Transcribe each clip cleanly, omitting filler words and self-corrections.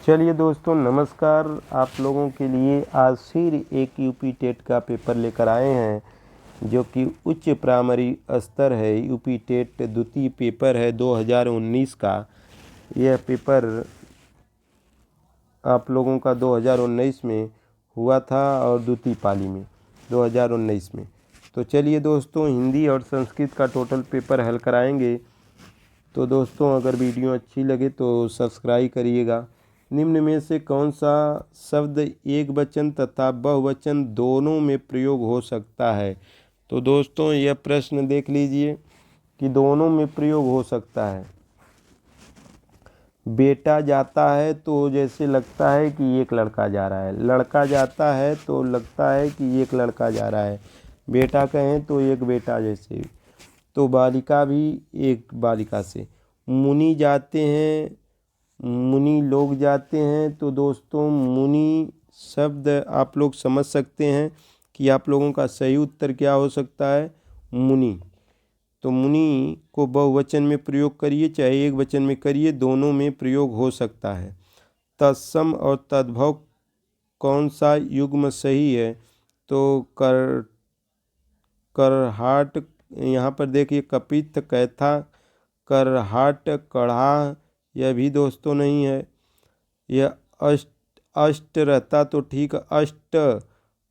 चलिए दोस्तों, नमस्कार। आप लोगों के लिए आज फिर एक यूपी टेट का पेपर लेकर आए हैं जो कि उच्च प्राइमरी स्तर है। यूपी टेट द्वितीय पेपर है 2019 का। यह पेपर आप लोगों का 2019 में हुआ था और द्वितीय पाली में 2019 में। तो चलिए दोस्तों, हिंदी और संस्कृत का टोटल पेपर हल कराएंगे। तो दोस्तों, अगर वीडियो अच्छी लगे तो सब्सक्राइब करिएगा। निम्न में से कौन सा शब्द एक वचन तथा बहुवचन दोनों में प्रयोग हो सकता है? तो दोस्तों, यह प्रश्न देख लीजिए कि दोनों में प्रयोग हो सकता है। बेटा जाता है तो जैसे लगता है कि एक लड़का जा रहा है, लड़का जाता है तो लगता है कि एक लड़का जा रहा है। बेटा कहें तो एक बेटा जैसे, तो बालिका भी एक बालिका से। मुनि जाते हैं, मुनि लोग जाते हैं, तो दोस्तों मुनि शब्द आप लोग समझ सकते हैं कि आप लोगों का सही उत्तर क्या हो सकता है, मुनि। तो मुनि को बहुवचन में प्रयोग करिए चाहे एक वचन में करिए, दोनों में प्रयोग हो सकता है। तत्सम और तद्भव कौन सा युग्म सही है? तो करहाट, यहाँ पर देखिए कपित, कैथा, करहाट, कढ़ा, यह भी दोस्तों नहीं है। यह अष्ट अष्ट रहता तो ठीक, अष्ट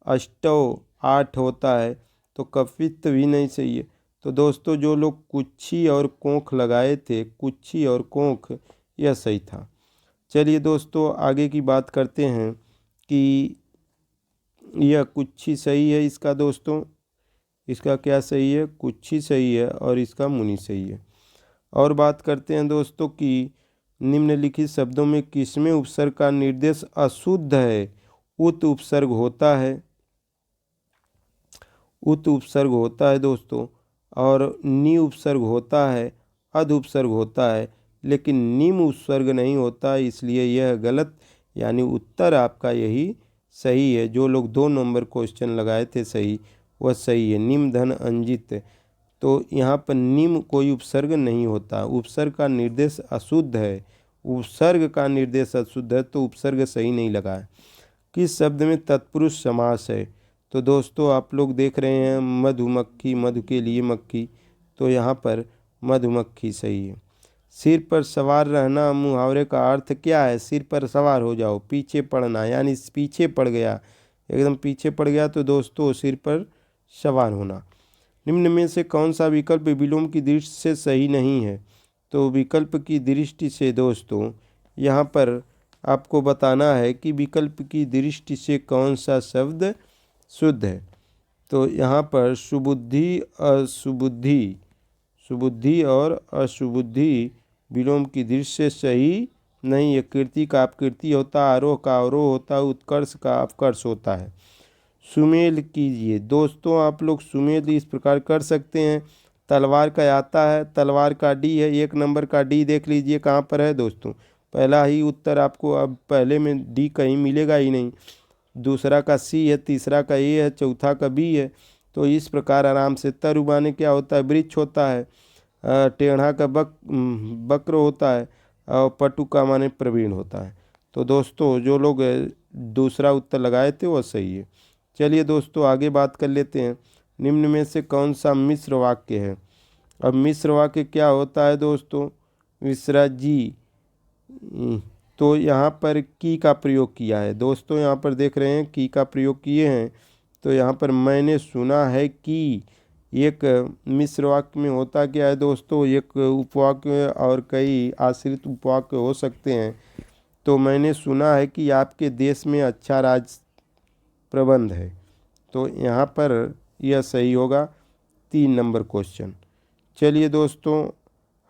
अष्टौ 8 होता है, तो कपित भी नहीं सही है। तो दोस्तों, जो लोग कुच्छी और कोंख लगाए थे, कुच्छी और कोंख, यह सही था। चलिए दोस्तों, आगे की बात करते हैं कि यह कुच्छी सही है इसका। दोस्तों, इसका क्या सही है? कुच्छी सही है और इसका मुनि सही है। और बात करते हैं दोस्तों कि निम्नलिखित शब्दों में किसमें उपसर्ग का निर्देश अशुद्ध है? उत उपसर्ग होता है, उत उपसर्ग होता है दोस्तों, और नि उपसर्ग होता है, अध उपसर्ग होता है, लेकिन निम उपसर्ग नहीं होता, इसलिए यह गलत, यानी उत्तर आपका यही सही है। जो लोग 2 नंबर क्वेश्चन लगाए थे सही, वह सही है। निम धन अंजित, तो यहाँ पर निम कोई उपसर्ग नहीं होता, उपसर्ग का निर्देश अशुद्ध है, उपसर्ग का निर्देश अशुद्ध है, तो उपसर्ग सही नहीं लगा है। किस शब्द में तत्पुरुष समास है? तो दोस्तों, आप लोग देख रहे हैं मधुमक्खी, मधु के लिए मक्खी, तो यहाँ पर मधुमक्खी सही है। सिर पर सवार रहना मुहावरे का अर्थ क्या है? सिर पर सवार हो जाओ, पीछे पड़ना, यानी पीछे पड़ गया, एकदम पीछे पड़ गया, तो दोस्तों सिर पर सवार होना। निम्न में से कौन सा विकल्प विलोम की दृष्टि से सही नहीं है? तो विकल्प की दृष्टि से दोस्तों, यहाँ पर आपको बताना है कि विकल्प की दृष्टि से कौन सा शब्द शुद्ध है। तो यहाँ पर सुबुद्धि, असुबुद्धि, सुबुद्धि और असुबुद्धि विलोम की दृष्टि से सही नहीं है। कीर्ति का अपकीर्ति होता है, आरोह का अवरोह होता है, उत्कर्ष का अपकर्ष होता है। सुमेल कीजिए। दोस्तों, आप लोग सुमेल इस प्रकार कर सकते हैं। तलवार का आता है, तलवार का डी है, 1 नंबर का डी देख लीजिए कहाँ पर है दोस्तों। पहला ही उत्तर आपको अब पहले में डी कहीं मिलेगा ही नहीं। दूसरा का सी है, तीसरा का ए है, चौथा का बी है। तो इस प्रकार आराम से तर उबाने क्या होता है? वृक्ष होता है। टेढ़ा का बक्र होता है, और पटु का माने प्रवीण होता है। तो दोस्तों, जो लोग दूसरा उत्तर लगाए थे वह सही है। चलिए दोस्तों, आगे बात कर लेते हैं। निम्न में से कौन सा मिश्र वाक्य है? अब मिश्र वाक्य क्या होता है दोस्तों? मिश्रा जी, तो यहाँ पर की का प्रयोग किया है। दोस्तों, यहाँ पर देख रहे हैं की का प्रयोग किए हैं। तो यहाँ पर मैंने सुना है कि, एक मिश्र वाक्य में होता क्या है दोस्तों? एक उपवाक्य और कई आश्रित उपवाक्य हो सकते हैं। तो मैंने सुना है कि आपके देश में अच्छा राज प्रबंध है, तो यहाँ पर यह सही होगा, 3 नंबर क्वेश्चन। चलिए दोस्तों,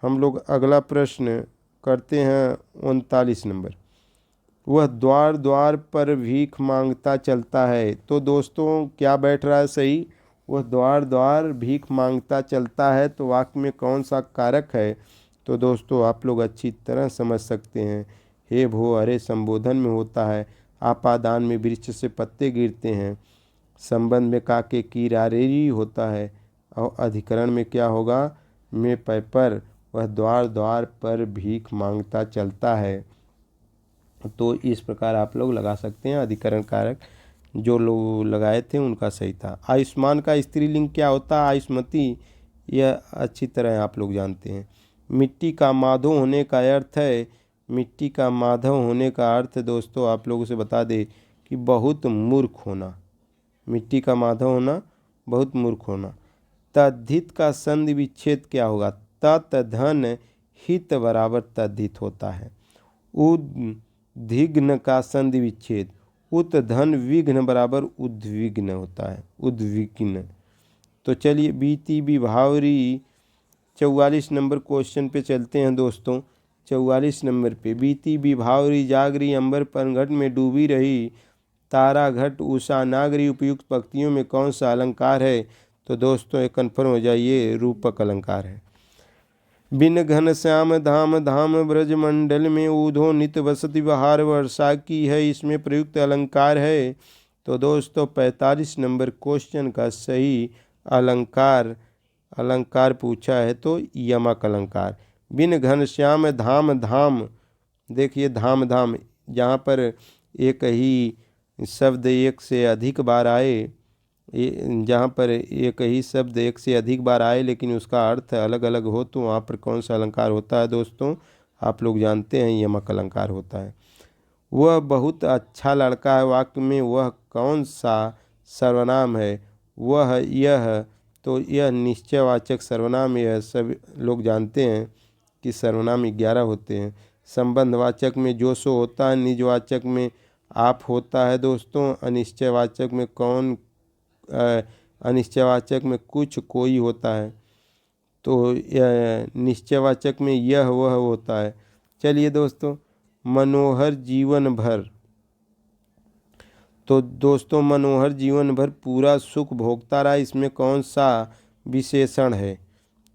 हम लोग अगला प्रश्न करते हैं 39 नंबर। वह द्वार द्वार पर भीख मांगता चलता है, तो दोस्तों क्या बैठ रहा है सही? वह द्वार द्वार भीख मांगता चलता है, तो वाक्य में कौन सा कारक है? तो दोस्तों, आप लोग अच्छी तरह समझ सकते हैं। हे भो अरे संबोधन में होता है, आपादान में वृक्ष से पत्ते गिरते हैं, संबंध में काके की रारेरी होता है, और अधिकरण में क्या होगा? में पै पर, वह द्वार द्वार पर भीख मांगता चलता है। तो इस प्रकार आप लोग लगा सकते हैं। अधिकरण कारक जो लोग लगाए थे उनका सही था। आयुष्मान का स्त्रीलिंग क्या होता है? आयुष्मती, यह अच्छी तरह आप लोग जानते हैं। मिट्टी का माधव होने का अर्थ है, मिट्टी का माधव होने का अर्थ दोस्तों आप लोगों से बता दें कि बहुत मूर्ख होना। मिट्टी का माधव होना, बहुत मूर्ख होना। तद्धित का संधि विच्छेद क्या होगा? तत् धन हित बराबर तद्धित होता है। उद्विग्न का संधि विच्छेद, उत धन विघ्न बराबर उद्विग्न होता है, उद्विग्न। तो चलिए बीती विभावरी 44 नंबर क्वेश्चन पे चलते हैं दोस्तों। 44 नंबर पे, बीती विभावरी जागरी अंबर पर घट में डूबी रही, तारा घट उषा नागरी उपयुक्त पंक्तियों में कौन सा अलंकार है? तो दोस्तों ये कन्फर्म हो जाइए, रूपक अलंकार है। बिन घन श्याम धाम धाम ब्रज मंडल में ऊधो नित बसति बहार वर्षा की है, इसमें प्रयुक्त अलंकार है। तो दोस्तों 45 नंबर क्वेश्चन का सही अलंकार पूछा है तो यमक अलंकार। बिन घन श्याम धाम धाम, देखिए धाम धाम, जहाँ पर एक ही शब्द एक से अधिक बार आए, जहाँ पर एक ही शब्द एक से अधिक बार आए लेकिन उसका अर्थ अलग अलग हो, तो वहाँ पर कौन सा अलंकार होता है दोस्तों? आप लोग जानते हैं यमक अलंकार होता है। वह बहुत अच्छा लड़का है वाक्य में वह कौन सा सर्वनाम है? वह यह, तो यह निश्चयवाचक सर्वनाम, यह सब लोग जानते हैं कि सर्वनाम 11 होते हैं। संबंधवाचक में जो सो होता है, निजवाचक में आप होता है दोस्तों, अनिश्चयवाचक में कौन, अनिश्चयवाचक में कुछ कोई होता है, तो यह निश्चयवाचक में यह वह होता है। चलिए दोस्तों, मनोहर जीवन भर, तो दोस्तों मनोहर जीवन भर पूरा सुख भोगता रहा, इसमें कौन सा विशेषण है?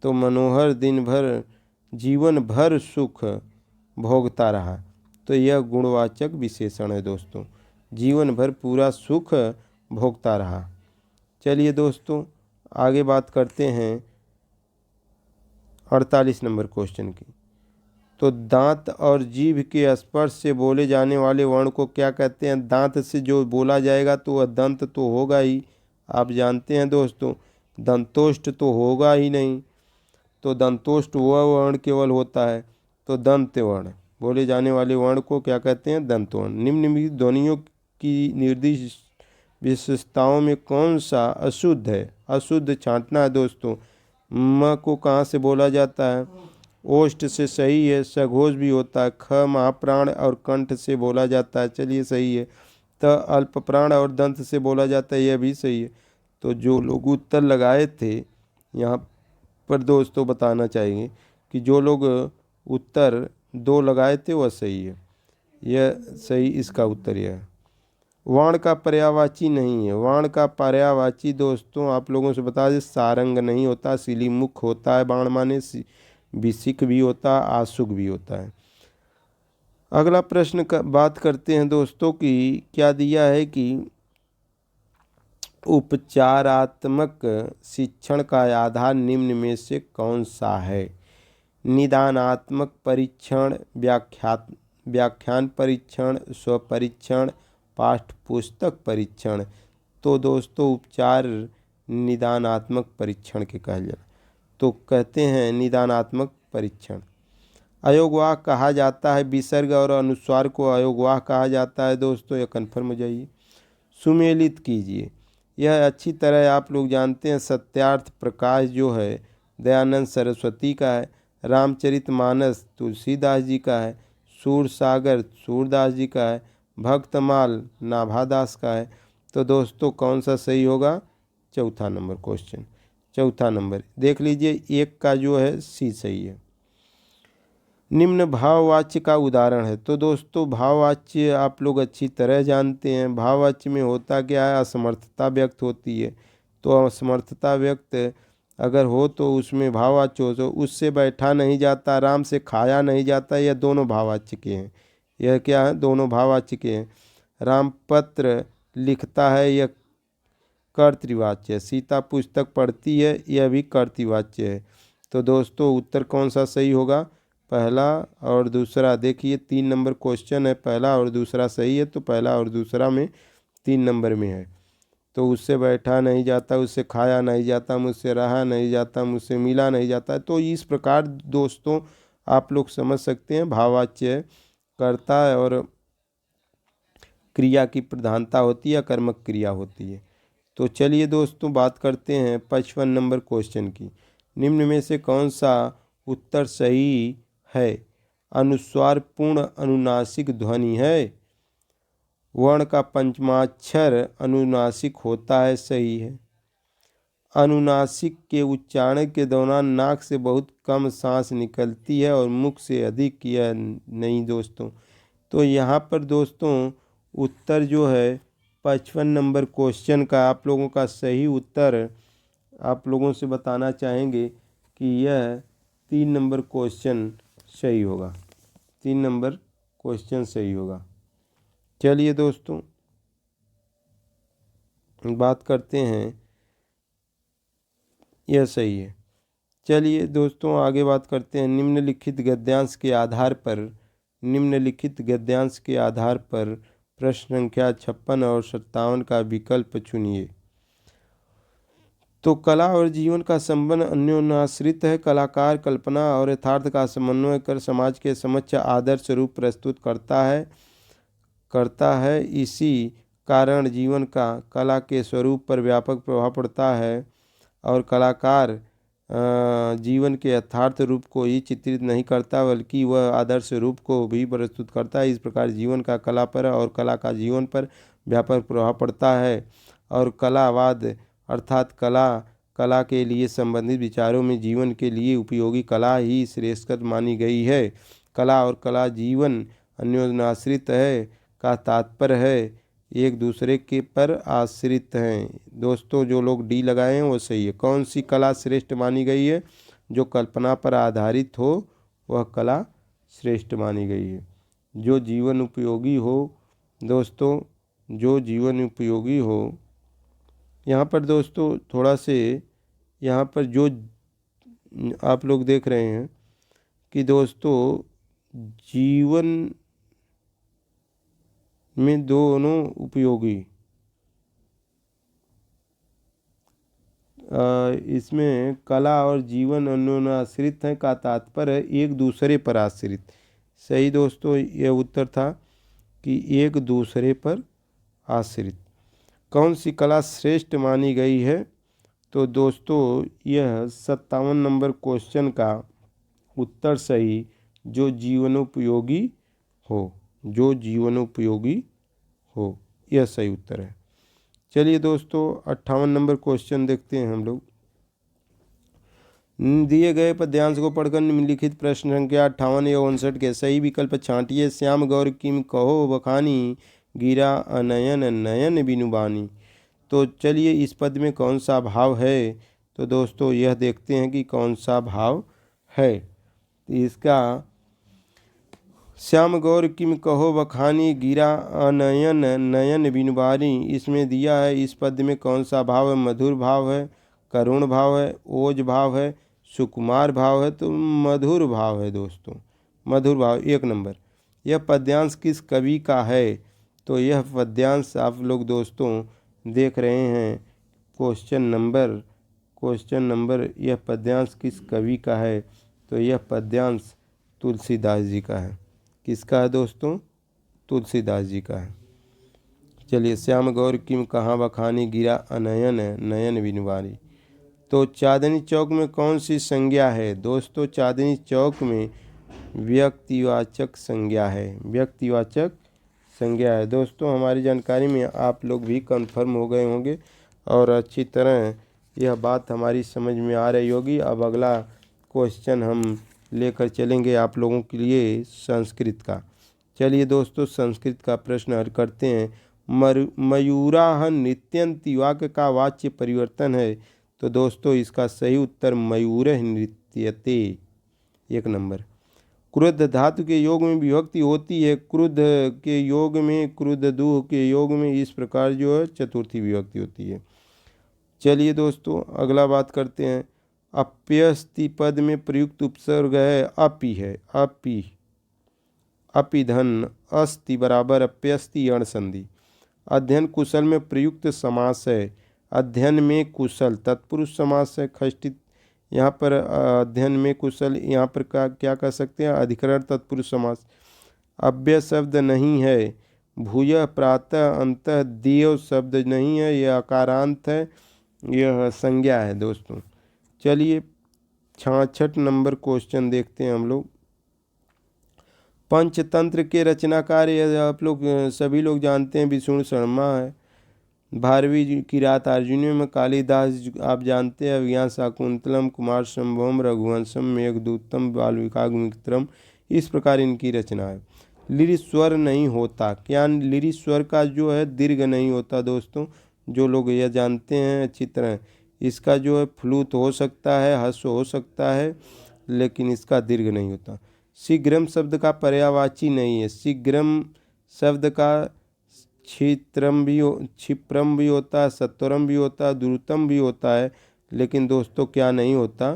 तो मनोहर दिन भर जीवन भर सुख भोगता रहा, तो यह गुणवाचक विशेषण है दोस्तों। जीवन भर पूरा सुख भोगता रहा। चलिए दोस्तों आगे बात करते हैं 48 नंबर क्वेश्चन की। तो दांत और जीभ के स्पर्श से बोले जाने वाले वर्ण को क्या कहते हैं? दांत से जो बोला जाएगा तो वह दंत तो होगा ही, आप जानते हैं दोस्तों, दंतोष्ट तो होगा ही नहीं, तो दंतोष्ट वह वर्ण केवल होता है, तो दंत वर्ण, बोले जाने वाले वर्ण को क्या कहते हैं? दंत वर्ण। निम्नलिखित ध्वनियों की निर्दिष्ट विशेषताओं में कौन सा अशुद्ध है? अशुद्ध छांटना है दोस्तों। म को कहाँ से बोला जाता है? ओष्ठ से, सही है। सघोष भी होता है। ख महाप्राण और कंठ से बोला जाता है, चलिए सही है। त अल्प प्राण और दंत से बोला जाता है, यह भी सही है। तो जो लोग उत्तर लगाए थे यहाँ पर दोस्तों बताना चाहिए कि जो लोग उत्तर 2 लगाए थे वह सही है, यह सही, इसका उत्तर यह है। वाण का पर्यायवाची नहीं है। वाण का पर्यायवाची दोस्तों आप लोगों से बता दें, सारंग नहीं होता, सिलीमुख होता है, बाण माने विसिक भी होता है, आशुक भी होता है। अगला प्रश्न का बात करते हैं दोस्तों कि क्या दिया है कि उपचारात्मक शिक्षण का आधार निम्न में से कौन सा है? निदानात्मक परीक्षण, व्याख्यान परीक्षण, स्वपरीक्षण, पाठ्य पुस्तक परीक्षण। तो दोस्तों उपचार निदानात्मक परीक्षण के कहल जाए, तो कहते हैं निदानात्मक परीक्षण। अयोगवाह कहा जाता है, विसर्ग और अनुस्वार को अयोगवाह कहा जाता है दोस्तों, यह कन्फर्म हो जाइए। सुमेलित कीजिए, यह अच्छी तरह आप लोग जानते हैं। सत्यार्थ प्रकाश जो है दयानंद सरस्वती का है। रामचरितमानस तुलसीदास जी का है। सूरसागर सूरदास जी का है। भक्तमाल नाभादास का है। तो दोस्तों कौन सा सही होगा? चौथा नंबर क्वेश्चन, चौथा नंबर देख लीजिए, 1 का जो है सी सही है। निम्न भाववाच्य का उदाहरण है। तो दोस्तों भाववाच्य आप लोग अच्छी तरह जानते हैं। भाववाच्य में होता क्या है? असमर्थता व्यक्त होती है। तो असमर्थता व्यक्त अगर हो तो उसमें भाववाच्य हो, तो उससे बैठा नहीं जाता, आराम से खाया नहीं जाता, यह दोनों भाववाच्य के हैं। यह क्या है? दोनों भाववाच्य के हैं। राम पत्र लिखता है, यह कर्तृवाच्य है। सीता पुस्तक पढ़ती है, यह भी कर्तृवाच्य है। तो दोस्तों उत्तर कौन सा सही होगा? पहला और दूसरा, देखिए 3 नंबर क्वेश्चन है, पहला और दूसरा सही है तो पहला और दूसरा में 3 नंबर में है। तो उससे बैठा नहीं जाता, उससे खाया नहीं जाता, मुझसे रहा नहीं जाता, मुझसे मिला नहीं जाता। तो इस प्रकार दोस्तों आप लोग समझ सकते हैं, भाववाच्य कर्ता है और क्रिया की प्रधानता होती है, कर्मक क्रिया होती है। तो चलिए दोस्तों बात करते हैं 55 नंबर क्वेश्चन की। निम्न में से कौन सा उत्तर सही है? अनुस्वार पूर्ण अनुनासिक ध्वनि है। वर्ण का पंचमाक्षर अनुनासिक होता है, सही है। अनुनासिक के उच्चारण के दौरान नाक से बहुत कम सांस निकलती है और मुख से अधिक, यह नहीं दोस्तों। तो यहाँ पर दोस्तों उत्तर जो है 55 नंबर क्वेश्चन का आप लोगों का सही उत्तर आप लोगों से बताना चाहेंगे कि यह 3 नंबर क्वेश्चन सही होगा। 3 नंबर क्वेश्चन सही होगा। चलिए दोस्तों बात करते हैं, यह सही है। चलिए दोस्तों आगे बात करते हैं। निम्नलिखित गद्यांश के आधार पर प्रश्न संख्या 56 और 57 का विकल्प चुनिए। तो कला और जीवन का संबंध अन्योन्याश्रित है। कलाकार कल्पना और यथार्थ का समन्वय कर समाज के समक्ष आदर्श रूप प्रस्तुत करता है। इसी कारण जीवन का कला के स्वरूप पर व्यापक प्रभाव पड़ता है और कलाकार जीवन के यथार्थ रूप को ही चित्रित नहीं करता बल्कि वह आदर्श रूप को भी प्रस्तुत करता है। इस प्रकार जीवन का कला पर और कला का जीवन पर व्यापक प्रभाव पड़ता है और कलावाद अर्थात कला के लिए संबंधित विचारों में जीवन के लिए उपयोगी कला ही श्रेष्ठकर मानी गई है। कला और कला जीवन अन्योन्याश्रित है का तात्पर्य है एक दूसरे के पर आश्रित हैं। दोस्तों जो लोग डी लगाए हैं वो सही है। कौन सी कला श्रेष्ठ मानी गई है? जो कल्पना पर आधारित हो वह कला श्रेष्ठ मानी गई है। जो जीवन उपयोगी हो दोस्तों, जो जीवन उपयोगी हो, यहाँ पर दोस्तों थोड़ा से यहाँ पर जो आप लोग देख रहे हैं कि दोस्तों जीवन में दोनों उपयोगी, इसमें कला और जीवन अन्योन्याश्रित हैं का तात्पर्य है एक दूसरे पर आश्रित। सही दोस्तों यह उत्तर था कि एक दूसरे पर आश्रित। कौन सी कला श्रेष्ठ मानी गई है? तो दोस्तों यह 57 नंबर क्वेश्चन का उत्तर सही, जो जीवनोपयोगी हो, जो जीवनोपयोगी हो, यह सही उत्तर है। चलिए दोस्तों 58 नंबर क्वेश्चन देखते हैं हम लोग। दिए गए पद्यांश को पढ़कर निम्नलिखित प्रश्न संख्या 58 या 59 के सही विकल्प छांटिए। श्याम गौर किम कहो बखानी, गिरा अनयन नयन बिनुबानी। तो चलिए इस पद में कौन सा भाव है? तो दोस्तों यह देखते हैं कि कौन सा भाव है। तो इसका श्याम गौर किम कहो बखानी, गिरा अनयन नयन बिनुबानी, इसमें दिया है इस पद में कौन सा भाव है? मधुर भाव है, करुण भाव है, ओज भाव है, सुकुमार भाव है। तो मधुर भाव है दोस्तों, मधुर भाव 1 नंबर। यह पद्यांश किस कवि का है? तो यह पद्यांश आप लोग दोस्तों देख रहे हैं क्वेश्चन नंबर यह पद्यांश किस कवि का है? तो यह पद्यांश तुलसीदास जी का है। किसका है दोस्तों? तुलसीदास जी का है। चलिए श्याम गौर किम कहाँ बखानी, गिरा अनयन नयन बिनुबानी। तो चांदनी चौक में कौन सी संज्ञा है? दोस्तों चांदनी चौक में व्यक्तिवाचक संज्ञा है, व्यक्तिवाचक संज्ञा है। दोस्तों हमारी जानकारी में आप लोग भी कंफर्म हो गए होंगे और अच्छी तरह यह बात हमारी समझ में आ रही होगी। अब अगला क्वेश्चन हम लेकर चलेंगे आप लोगों के लिए संस्कृत का। चलिए दोस्तों संस्कृत का प्रश्न हल करते हैं। मयूराह नृत्यन्ति वाक्य का वाच्य परिवर्तन है। तो दोस्तों इसका सही उत्तर मयूरः नृत्यते, 1 नंबर। क्रुद्ध धातु के योग में विभक्ति होती है। क्रुद्ध के योग में, क्रुद्ध दूह के योग में, इस प्रकार जो है चतुर्थी विभक्ति होती है। चलिए दोस्तों अगला बात करते हैं। अप्यस्ति पद में प्रयुक्त उपसर्ग है अपि है, अपि, अपि धन अस्ति बराबर अप्यस्ति अण संधि। अध्ययन कुशल में प्रयुक्त समास है, अध्ययन में कुशल तत्पुरुष समास है खष्टी। यहाँ पर अध्ययन में कुशल, यहाँ पर क्या कह सकते हैं, अधिकरण तत्पुरुष समास। अव्यय शब्द नहीं है, भूयः प्रातः अंतः देव शब्द नहीं है, यह अकारांत है, यह संज्ञा है दोस्तों। चलिए 66 नंबर क्वेश्चन देखते हैं हम लोग। पंचतंत्र के रचनाकार आप लोग सभी लोग जानते हैं विष्णु शर्मा है। 12वीं किरातार्जुनीय में कालिदास आप जानते हैं, अभिज्ञान शाकुंतलम, कुमार संभवम, रघुवंशम, मेघदूतम, बालविकाग्निमित्रम, इस प्रकार इनकी रचना है। लिरि स्वर नहीं होता, क्या लिरि स्वर का जो है दीर्घ नहीं होता दोस्तों, जो लोग यह जानते हैं अच्छी तरह। इसका जो है फ्लूत हो सकता है, हस्व हो सकता है, लेकिन इसका दीर्घ नहीं होता। शीघ्रम शब्द का पर्यायवाची नहीं है, शीघ्रम शब्द का क्षिप्रम भी होता है, सत्वरम भी होता है, द्रुतम भी होता है, लेकिन दोस्तों क्या नहीं होता,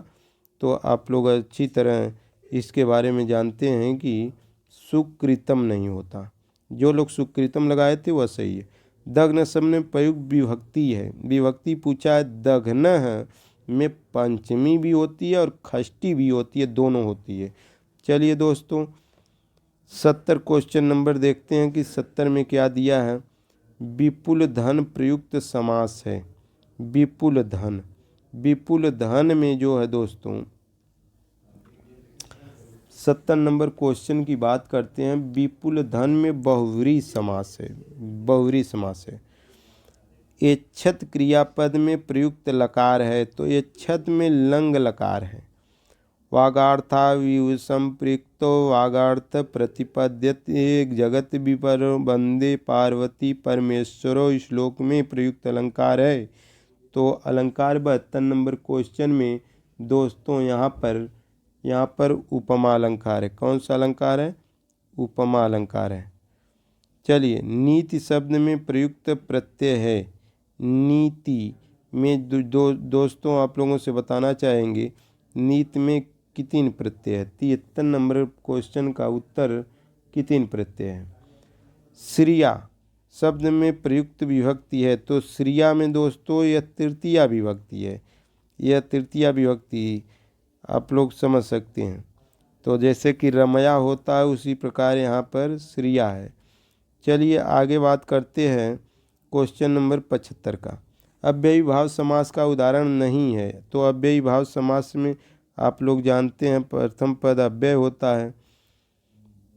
तो आप लोग अच्छी तरह इसके बारे में जानते हैं कि सुकृतम नहीं होता। जो लोग सुकृतम लगाए थे वह सही है। दग्न शब्द में प्रयुक्त विभक्ति है, विभक्ति पूछा है, दघ्न में पंचमी भी होती है और खष्टी भी होती है, दोनों होती है। चलिए दोस्तों 70 क्वेश्चन नंबर देखते हैं कि 70 में क्या दिया है। विपुल धन प्रयुक्त समास है, विपुल धन, विपुल धन में जो है दोस्तों 70 नंबर क्वेश्चन की बात करते हैं। विपुल धन में बहुव्रीहि समास है, बहुव्रीहि समास है। एच्छत क्रियापद में प्रयुक्त लकार है, तो एच्छत में लंग लकार है। वागार्थाव्यूह संपृक्तो वागार्थ प्रतिपद्यते जगत विपर वंदे पार्वती परमेश्वरो श्लोक में प्रयुक्त अलंकार है। तो अलंकार 72 नंबर क्वेश्चन में दोस्तों यहाँ पर उपमा अलंकार है। कौन सा अलंकार है? उपमा अलंकार है। चलिए नीति शब्द में प्रयुक्त प्रत्यय है, नीति में दोस्तों आप लोगों से बताना चाहेंगे नीति में कितने प्रत्यय है। 73 नंबर क्वेश्चन का उत्तर कितने प्रत्यय है। श्रिया शब्द में प्रयुक्त विभक्ति है, तो श्रिया में दोस्तों यह तृतीया विभक्ति है, यह तृतीया विभक्ति आप लोग समझ सकते हैं। तो जैसे कि रमया होता है उसी प्रकार यहाँ पर श्रिया है। चलिए आगे बात करते हैं क्वेश्चन नंबर 75 का। अव्ययी भाव समास का उदाहरण नहीं है, तो अव्ययी भाव समास में आप लोग जानते हैं प्रथम पद अव्यय होता है,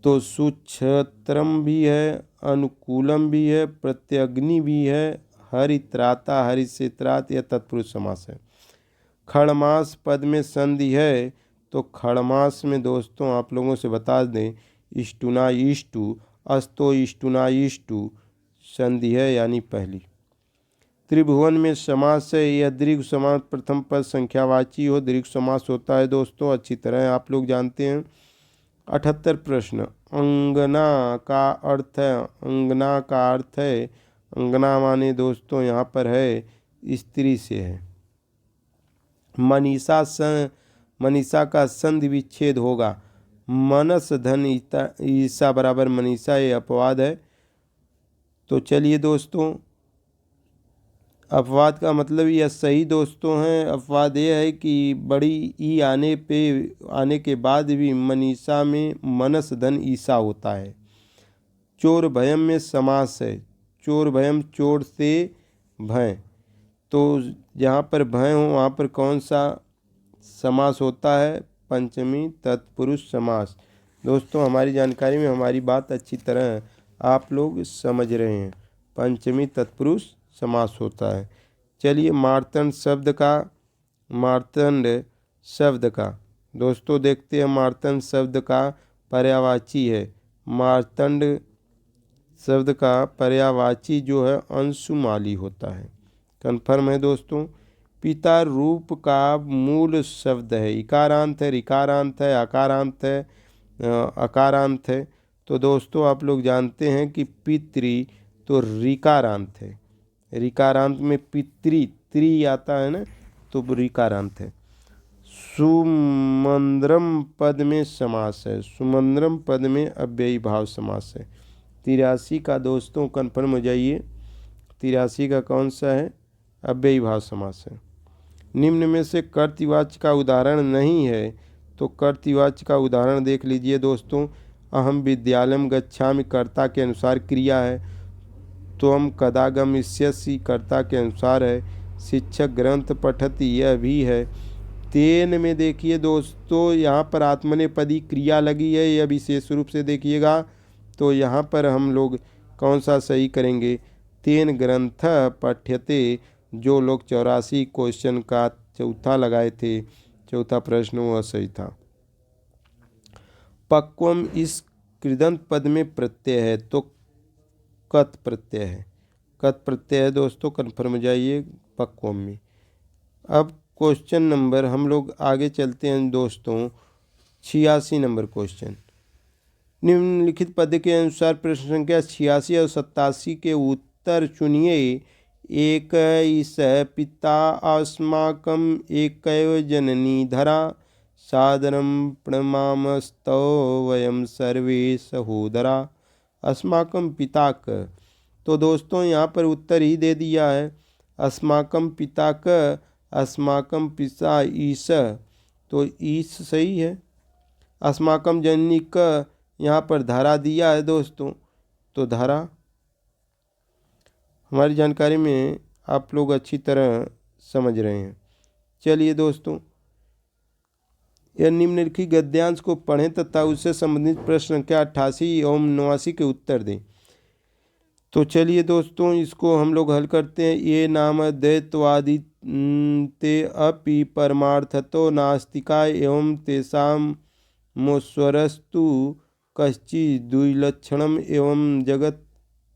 तो सुक्षत्रम भी है, अनुकूलम भी है, प्रत्यग्नि भी है, हरित्राता हरिक्षेत्रात, यह तत्पुरुष समास है। खड़मास पद में संधि है, तो खड़मास में दोस्तों आप लोगों से बता दें इष्टुना इष्टु, अस्तो इष्टुना इष्टु संधि है यानी पहली। त्रिभुवन में समास है, यह दीर्घ समास प्रथम पद संख्यावाची हो दीर्घ समास होता है दोस्तों, अच्छी तरह आप लोग जानते हैं। 78 प्रश्न। अंगना का अर्थ है, अंगना का अर्थ है, अंगना माने दोस्तों यहाँ पर है स्त्री से है। मनीषा का संधि विच्छेद होगा, मनस धन ईसा बराबर मनीषा, ये अपवाद है। तो चलिए दोस्तों अपवाद का मतलब यह सही दोस्तों हैं। अपवाद यह है कि बड़ी ई आने के बाद भी मनीषा में मनस धन ईसा होता है। चोर भयम में समास है, चोर भयम चोर से भय, तो जहाँ पर भय हो वहाँ पर कौन सा समास होता है? पंचमी तत्पुरुष समास। दोस्तों हमारी जानकारी में हमारी बात अच्छी तरह आप लोग समझ रहे हैं, पंचमी तत्पुरुष समास होता है। चलिए मार्तंड शब्द का दोस्तों देखते हैं। मार्तंड शब्द का पर्यायवाची है, मार्तंड शब्द का पर्यायवाची जो है अंशुमाली होता है। कन्फर्म है दोस्तों। पिता रूप का मूल शब्द है, इकारांत है, रिकारांत है, आकारांत है, अकारांत है। तो दोस्तों आप लोग जानते हैं कि पितृ तो रिकारांत है, रिकारांत में पितृ त्री आता है ना, तो रिकारांत है। सुमंद्रम पद में समास है, सुमंद्रम पद में अव्ययी भाव समास है। 83 का दोस्तों कन्फर्म हो जाइए, 83 का कौन सा है, अव्ययी भाव समास है। निम्न में से कर्तृवाच्य का उदाहरण नहीं है, तो कर्तृवाच्य का उदाहरण देख लीजिए दोस्तों। अहम विद्यालयम गच्छामि कर्ता के अनुसार क्रिया है, त्वम कदा गमिष्यसि कर्ता के अनुसार है, शिक्षक ग्रंथ पठति यह भी है। तेन में देखिए दोस्तों, यहाँ पर आत्मनेपदी क्रिया लगी है, यह विशेष रूप से देखिएगा। तो यहाँ पर हम लोग कौन सा सही करेंगे, तेन ग्रंथ पठ्यते। जो लोग 84 क्वेश्चन का चौथा लगाए थे, चौथा प्रश्न वह सही था। पक्वम इस कृदंत पद में प्रत्यय है, तो कत प्रत्यय है, कत प्रत्यय है दोस्तों, कन्फर्म हो जाइए पक्वम में। अब क्वेश्चन नंबर हम लोग आगे चलते हैं दोस्तों, 86 नंबर क्वेश्चन। निम्नलिखित पद के अनुसार प्रश्न संख्या 86 और 87 के उत्तर चुनिए। एक ईश पिता अस्माकं एकैव जननी धरा, सादरं प्रणमामस्तौ वयम सर्वे सहोदरा। अस्माकं पिता क, तो दोस्तों यहाँ पर उत्तर ही दे दिया है, अस्माकं पिता क, अस्माकं पिता ईश, तो ईश सही है। अस्माकं जननी क, यहाँ पर धारा दिया है दोस्तों, तो धारा। हमारी जानकारी में आप लोग अच्छी तरह समझ रहे हैं। चलिए दोस्तों, यह निम्नलिखित गद्यांश को पढ़ें तथा उससे संबंधित प्रश्न संख्या 88 एवं 89 के उत्तर दें। तो चलिए दोस्तों, इसको हम लोग हल करते हैं। ये नाम द्वैतवादी ते अपि परमार्थतो नास्तिका एवं तेषां मोस्वरस्तु कश्चिद्विलक्षणम् एवं जगत्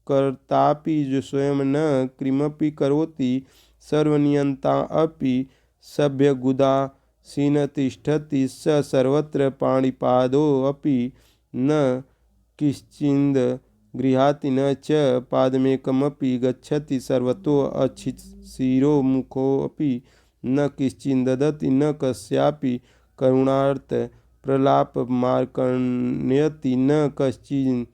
कर्तापि जो स्वयं न किमपि करोति सर्वनियंता अपि सभ्यगुदासीन तिष्ठति स सर्वत्र पाणिपादो अपि न किश्चिंद गृहाति न च पादमेकमपि गच्छति सर्वतो अक्षिशिरो मुखो अपि न किश्चिन ददति न कस्यापि करुणार्थ प्रलाप मार्कण्यति न कश्चिन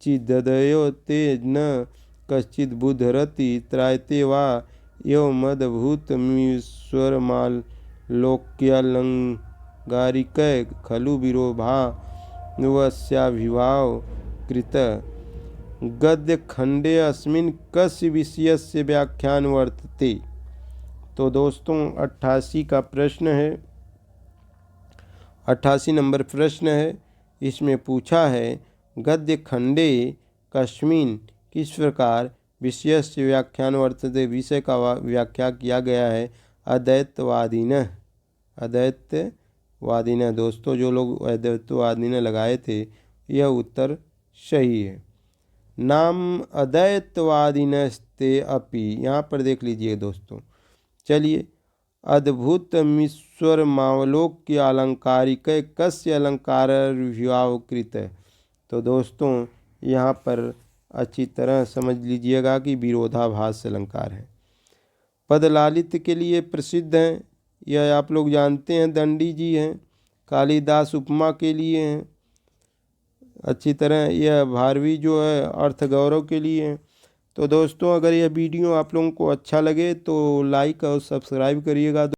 चिददयो ते न कश्चिद बुधरति त्रायते वा एव मदभूतमीश्वरमालोक्यालंगारिकै खलु विरोभा वस्याभिभाव कृत। गद्य खंडे अस्मिन् कस्य विषयस्य व्याख्यान वर्तते। तो दोस्तों 88 का प्रश्न है, 88 नंबर प्रश्न है। इसमें पूछा है गद्य खंडे कस्मिन् किस प्रकार विषयस्य व्याख्यान वर्तते, विषय का व्याख्या किया गया है अद्वैतवादिनः, अद्वैतवादिनः। दोस्तों जो लोग अद्वैतवादिनः लगाए थे यह उत्तर सही है। नाम अद्वैतवादिनस्ते अपि, यहाँ पर देख लीजिए दोस्तों। चलिए, अद्भुतमीश्वर मावलोक्य अलंकारिक कस्य अलंकार विभावकृत। तो दोस्तों यहाँ पर अच्छी तरह समझ लीजिएगा कि विरोधाभास अलंकार है। पद लालित्य के लिए प्रसिद्ध हैं, यह आप लोग जानते हैं, दंडी जी हैं। कालिदास उपमा के लिए हैं अच्छी तरह। यह भारवी जो है अर्थ गौरव के लिए हैं। तो दोस्तों अगर यह वीडियो आप लोगों को अच्छा लगे तो लाइक और सब्सक्राइब करिएगा।